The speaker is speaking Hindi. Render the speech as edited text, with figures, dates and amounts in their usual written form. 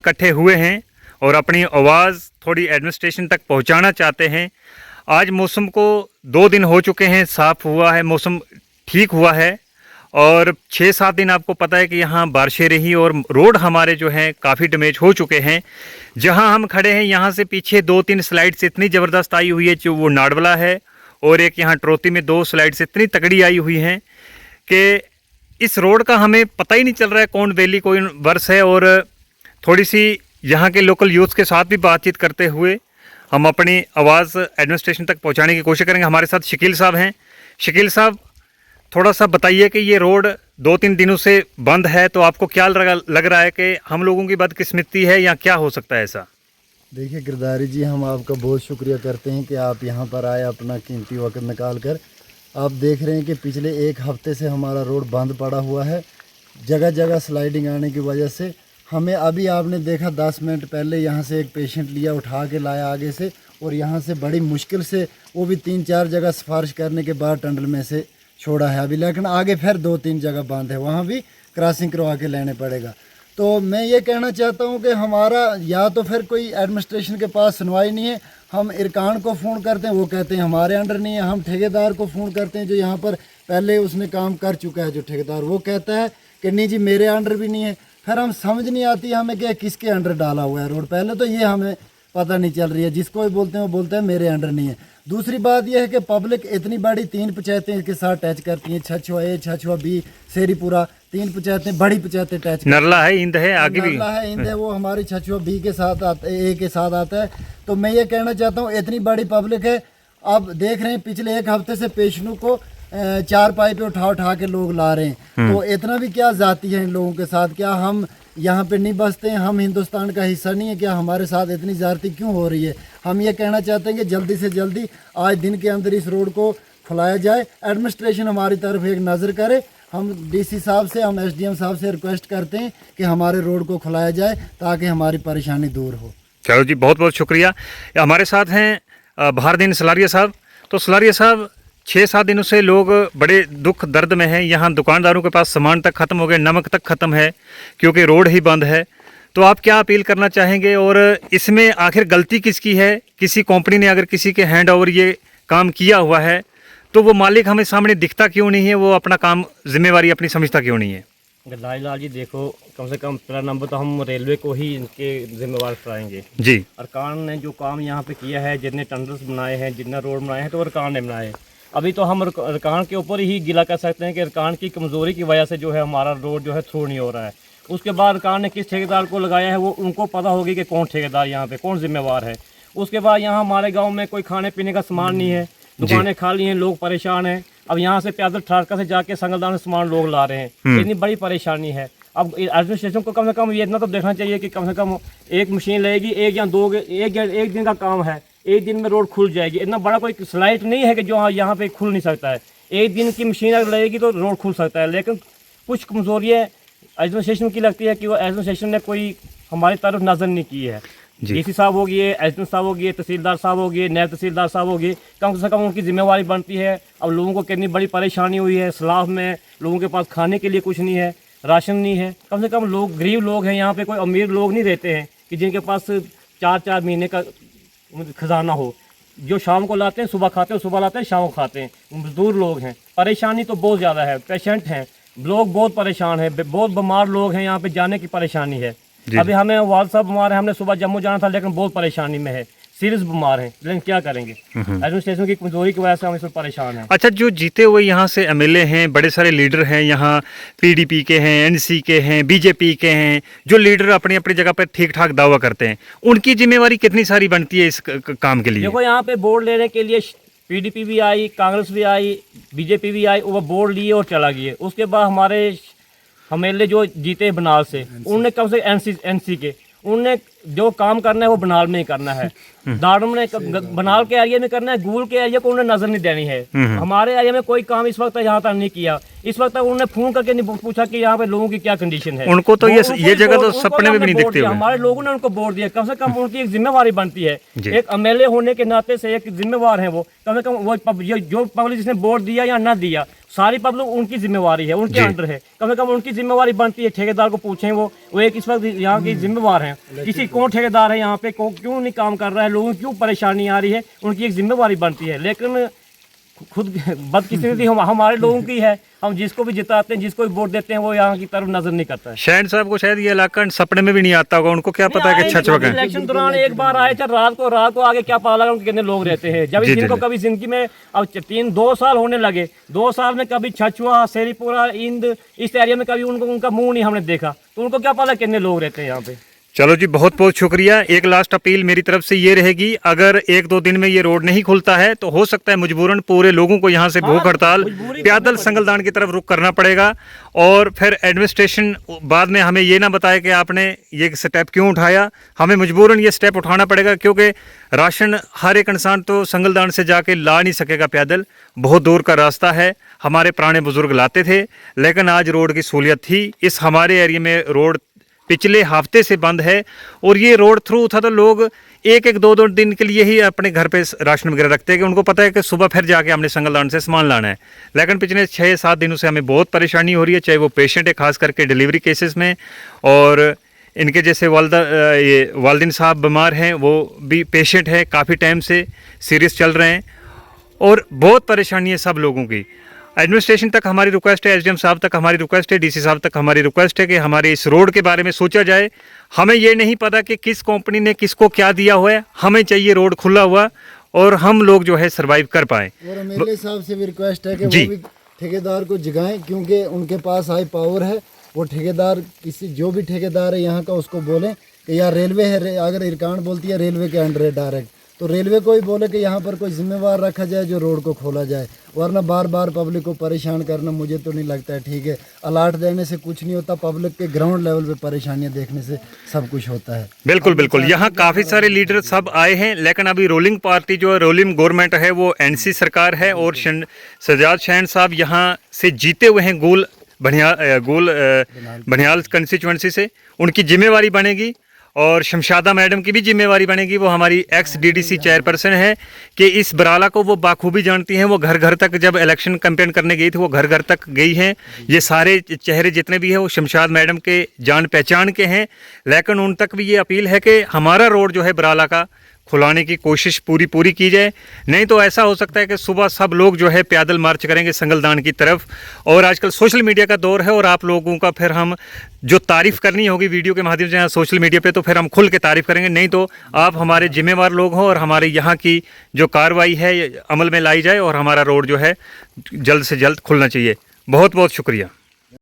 इकट्ठे हुए हैं और अपनी आवाज़ थोड़ी एडमिनिस्ट्रेशन तक पहुंचाना चाहते हैं। आज मौसम को 2 दिन हो चुके हैं, साफ़ हुआ है, मौसम ठीक हुआ है और 6-7 दिन आपको पता है कि यहाँ बारिशें रही और रोड हमारे जो हैं काफ़ी डैमेज हो चुके हैं। जहाँ हम खड़े हैं यहाँ से पीछे 2-3 स्लाइड्स इतनी ज़बरदस्त आई हुई है, जो वो नाडवला है और एक यहाँ ट्रोती में 2 स्लाइड्स इतनी तगड़ी आई हुई हैं कि इस रोड का हमें पता ही नहीं चल रहा है कौन वैली कोई वर्स है। और थोड़ी सी यहाँ के लोकल यूथ के साथ भी बातचीत करते हुए हम अपनी आवाज़ एडमिनिस्ट्रेशन तक पहुँचाने की कोशिश करेंगे। हमारे साथ शकील साहब हैं। शकील साहब, थोड़ा सा बताइए कि ये रोड 2-3 दिनों से बंद है, तो आपको क्या लग रहा है कि हम लोगों की बदकिस्मती है या क्या हो सकता है ऐसा? देखिए गिरधारी जी, हम आपका बहुत शुक्रिया करते हैं कि आप यहाँ पर आए अपना कीमती वक्त निकाल कर। आप देख रहे हैं कि पिछले 1 हफ्ते से हमारा रोड बंद पड़ा हुआ है, जगह जगह स्लाइडिंग आने की वजह से। हमें अभी आपने देखा 10 मिनट पहले यहाँ से एक पेशेंट लिया, उठा के लाया आगे से, और यहाँ से बड़ी मुश्किल से वो भी 3-4 जगह सिफारिश करने के बाद टंडल में से छोड़ा है अभी, लेकिन आगे फिर 2-3 जगह बंद है, वहाँ भी क्रॉसिंग करवा के लेने पड़ेगा। तो मैं ये कहना चाहता हूँ कि हमारा या तो फिर कोई एडमिनिस्ट्रेशन के पास सुनवाई नहीं है। हम इरकान को फ़ोन करते हैं, वो कहते हैं हमारे अंडर नहीं है। हम ठेकेदार को फ़ोन करते हैं जो यहाँ पर पहले उसने काम कर चुका है, जो ठेकेदार, वो कहता है कि नहीं जी मेरे अंडर भी नहीं है। फिर हम समझ नहीं आती हमें कि किसके अंडर डाला हुआ है रोड, पहले तो ये हमें पता नहीं चल रही है। जिसको भी बोलते हैं वो बोलते हैं मेरे अंडर नहीं है। दूसरी बात यह है कि पब्लिक इतनी बड़ी 3 पंचायतें इसके साथ टच करती हैं, छछुआ ए, छछुआ बी, शेरीपुरा, 3 पंचायतें, बड़ी पंचायतें टच, नरला है, इंद है, आगे भी नरला है, इंद है, वो हमारी छछुआ बी के साथ ए के साथ आता है। तो मैं ये कहना चाहता हूँ इतनी बड़ी पब्लिक है। आप देख रहे हैं पिछले 1 हफ्ते से पेशेंटों को 4 पाई पे उठा के लोग ला रहे हैं। तो इतना भी क्या जाती है इन लोगों के साथ? क्या हम यहाँ पे नहीं बसते हैं? हम हिंदुस्तान का हिस्सा नहीं है क्या? हमारे साथ इतनी ज़्यादती क्यों हो रही है? हम ये कहना चाहते हैं कि जल्दी से जल्दी आज दिन के अंदर इस रोड को खुलाया जाए। एडमिनिस्ट्रेशन हमारी तरफ एक नज़र करे। हम डीसी साहब से, हम एसडीएम साहब से रिक्वेस्ट करते हैं कि हमारे रोड को खुलाया जाए ताकि हमारी परेशानी दूर हो। चलो जी, बहुत बहुत शुक्रिया। हमारे साथ हैं बहारदीन सलारिया साहब। तो सलारिया साहब, 6-7 दिनों से लोग बड़े दुख दर्द में हैं। यहाँ दुकानदारों के पास सामान तक ख़त्म हो गए, नमक तक ख़त्म है क्योंकि रोड ही बंद है। तो आप क्या अपील करना चाहेंगे और इसमें आखिर गलती किसकी है? किसी कंपनी ने अगर किसी के हैंड ओवर ये काम किया हुआ है तो वो मालिक हमें सामने दिखता क्यों नहीं है? वो अपना काम जिम्मेवारी अपनी समझता क्यों नहीं है? गिरधारी लाल जी, देखो, कम से कम पहला नंबर तो हम रेलवे को ही इनके जिम्मेवार ठहराएंगे जी। अरकान ने जो काम यहाँ पे किया है, जितने टनल्स बनाए हैं, जितना रोड बनाए हैं, तो अरकान ने बनाए। अभी तो हम अरकान के ऊपर ही गिला कर सकते हैं कि अरकान की कमज़ोरी की वजह से जो है हमारा रोड जो है थ्रू नहीं हो रहा है। उसके बाद अरकान ने किस ठेकेदार को लगाया है वो उनको पता होगी कि कौन ठेकेदार यहाँ पे कौन जिम्मेवार है। उसके बाद यहाँ हमारे गाँव में कोई खाने पीने का सामान नहीं है, दुकानें खाली हैं, लोग परेशान हैं। अब यहाँ से पैदल ठाड़का से जाके संगलदान से सामान लोग ला रहे हैं, इतनी बड़ी परेशानी है। अब एडमिनिस्ट्रेशन को कम से कम ये इतना तो देखना चाहिए कि कम से कम एक मशीन लगेगी, एक या दो, एक दिन का काम है, 1 दिन में रोड खुल जाएगी। इतना बड़ा कोई स्लाइड नहीं है कि जो यहाँ पे खुल नहीं सकता है। 1 दिन की मशीन अगर लगेगी तो रोड खुल सकता है। लेकिन कुछ कमजोरियाँ एडमिनिस्ट्रेशन की लगती है कि वो एडमिनिस्ट्रेशन ने कोई हमारी तरफ नज़र नहीं की है। डीसी साहब हो गए, एसडीएम साहब हो गए, तहसीलदार साहब हो गए, नायब तहसीलदार साहब हो गए, कम से कम उनकी जिम्मेवारी बनती है। अब लोगों को कितनी बड़ी परेशानी हुई है, सलाह में लोगों के पास खाने के लिए कुछ नहीं है, राशन नहीं है। कम से कम लोग गरीब लोग हैं यहाँ पे, कोई अमीर लोग नहीं रहते हैं कि जिनके पास 4-4 महीने का खजाना हो। जो शाम को लाते हैं, सुबह खाते हैं, सुबह लाते हैं, शाम को खाते हैं। मजदूर लोग हैं, परेशानी तो बहुत ज़्यादा है, पेशेंट हैं, लोग बहुत परेशान हैं, बहुत बीमार लोग हैं, यहाँ पे जाने की परेशानी है। अभी हमें वाल साहब बीमार है, हमने सुबह जम्मू जाना था लेकिन बहुत परेशानी में है, सीरियस बीमार हैं, लेकिन क्या करेंगे, एडमिनिस्ट्रेशन की कमजोरी की वजह से हम इसमें परेशान हैं। अच्छा, जो जीते हुए यहाँ से एमएलए हैं, बड़े सारे लीडर हैं यहाँ, पीडीपी के हैं, एनसी के हैं, बीजेपी के हैं, जो लीडर अपनी अपनी जगह पर ठीक ठाक दावा करते हैं, उनकी जिम्मेवारी कितनी सारी बनती है इस काम के लिए? देखो, यहाँ पे बोर्ड लेने के लिए पीडीपी भी आई, कांग्रेस भी आई, बीजेपी भी आई, वो बोर्ड लिए और चला गए। उसके बाद हमारे एमएलए जो जीते बनाल से, उनने कम से एनसी के उनने जो काम करना है वो बनाल में ही करना है। दाड़म ने बनाल के एरिया में करना है, गूल के एरिया को उन्हें नजर नहीं देनी है। हमारे एरिया में कोई काम इस वक्त यहाँ तक नहीं किया। इस वक्त तक उन्होंने फोन करके नहीं पूछा कि यहाँ पे लोगों की क्या कंडीशन है। उनको तो ये जगह तो सपने में भी नहीं दिखती। हमारे लोगों ने उनको वोट दिया, कम से कम उनकी एक जिम्मेवारी बनती है। एक एमएलए होने के नाते से एक जिम्मेवार है वो, कम से कम वो जो पब्लिक जिसने वोट दिया या ना दिया, सारी पब्लिक उनकी जिम्मेवारी है, उनके जी। अंडर है। कम से कम उनकी जिम्मेवारी बनती है। ठेकेदार को पूछें, वो एक इस वक्त यहाँ की जिम्मेवार हैं। किसी कौन ठेकेदार है यहाँ पे, क्यों नहीं काम कर रहा है, लोगों को क्यों परेशानी आ रही है, उनकी एक जिम्मेवारी बनती है। लेकिन खुद बदकिस्मती हमारे लोगों की है। हम जिसको भी जिताते हैं, जिसको भी वोट देते हैं, वो यहाँ की तरफ नजर नहीं करता है। शहन साहब को शायद ये इलाका सपने में भी नहीं आता होगा, उनको क्या पता है कि छछ वगैरह। इलेक्शन दौरान एक बार आए थे, रात को आगे क्या पता लगा उनके कितने लोग रहते हैं। जब जी, जी, जिनको जी। कभी जिंदगी में अब 2 साल होने लगे, 2 साल में कभी छछुआ, शेरीपुरा, इंद इस एरिया में कभी उनका मुंह नहीं हमने देखा, तो उनको क्या पता कितने लोग रहते हैं यहाँ पे। चलो जी, बहुत बहुत शुक्रिया। एक लास्ट अपील मेरी तरफ से ये रहेगी, अगर 1-2 दिन में ये रोड नहीं खुलता है तो हो सकता है मजबूरन पूरे लोगों को यहाँ से भूख हड़ताल, मजबूरी पैदल संगलदान की तरफ रुख करना पड़ेगा। और फिर एडमिनिस्ट्रेशन बाद में हमें ये ना बताए कि आपने ये स्टेप क्यों उठाया। हमें मजबूरन ये स्टेप उठाना पड़ेगा, क्योंकि राशन हर एक इंसान तो संगलदान से जाके ला नहीं सकेगा पैदल, बहुत दूर का रास्ता है। हमारे पुराने बुजुर्ग लाते थे, लेकिन आज रोड की सहूलियत थी। इस हमारे एरिया में रोड पिछले हफ्ते से बंद है, और ये रोड थ्रू था तो लोग 1-2 दिन के लिए ही अपने घर पे राशन वगैरह रखते हैं कि उनको पता है कि सुबह फिर जाके हमने संगलदान से सामान लाना है। लेकिन पिछले 6-7 दिनों से हमें बहुत परेशानी हो रही है, चाहे वो पेशेंट है, खास करके डिलीवरी केसेस में, और इनके जैसे वालदिन साहब बीमार हैं, वो भी पेशेंट है, काफ़ी टाइम से सीरियस चल रहे हैं, और बहुत परेशानी है सब लोगों की। एडमिनिस्ट्रेशन तक हमारी रिक्वेस्ट है, एसडीएम साहब तक हमारी रिक्वेस्ट है, डीसी साहब तक हमारी रिक्वेस्ट है कि हमारे इस रोड के बारे में सोचा जाए। हमें ये नहीं पता कि किस कंपनी ने किसको क्या दिया हुआ है, हमें चाहिए रोड खुला हुआ और हम लोग जो है सरवाइव कर पाएँ। और एमएलए साहब से भी रिक्वेस्ट है कि जी। वो भी ठेकेदार को जगाएं, क्योंकि उनके पास हाई पावर है। वो ठेकेदार जो भी ठेकेदार है यहाँ का, उसको बोलें कि यार रेलवे है, अगर इरकान बोलती है रेलवे के अंडर है डायरेक्ट, तो रेलवे को ही बोले कि यहाँ पर कोई जिम्मेवार रखा जाए जो रोड को खोला जाए, वरना बार बार पब्लिक को परेशान करना मुझे तो नहीं लगता है ठीक है। अलर्ट देने से कुछ नहीं होता, पब्लिक के ग्राउंड लेवल पे परेशानियां देखने से सब कुछ होता है। बिल्कुल बिल्कुल, यहाँ काफ़ी सारे लीडर सब आए हैं, लेकिन अभी रोलिंग पार्टी जो है, रोलिंग गवर्नमेंट है, वो एनसी सरकार है, और सजाद शहन साहब यहाँ से जीते हुए हैं गोल बनियाल कंस्टिट्यूंसी से। उनकी जिम्मेवारी बनेगी, और शमशादा मैडम की भी जिम्मेवारी बनेगी, वो हमारी एक्स डीडीसी चेयरपर्सन है, कि इस बराला को वो बाखूबी जानती हैं। वो घर घर तक जब इलेक्शन कैंपेन करने गई थी, वो घर घर तक गई हैं। ये सारे चेहरे जितने भी हैं वो शमशाद मैडम के जान पहचान के हैं, लेकिन उन तक भी ये अपील है कि हमारा रोड जो है बराला का खुलाने की कोशिश पूरी की जाए। नहीं तो ऐसा हो सकता है कि सुबह सब लोग जो है पैदल मार्च करेंगे संगलदान की तरफ। और आजकल सोशल मीडिया का दौर है, और आप लोगों का फिर हम जो तारीफ़ करनी होगी वीडियो के माध्यम से यहाँ सोशल मीडिया पे, तो फिर हम खुल के तारीफ़ करेंगे। नहीं तो आप हमारे जिम्मेवार लोग हों, और हमारे यहाँ की जो कार्रवाई है अमल में लाई जाए, और हमारा रोड जो है जल्द से जल्द खुलना चाहिए। बहुत बहुत शुक्रिया।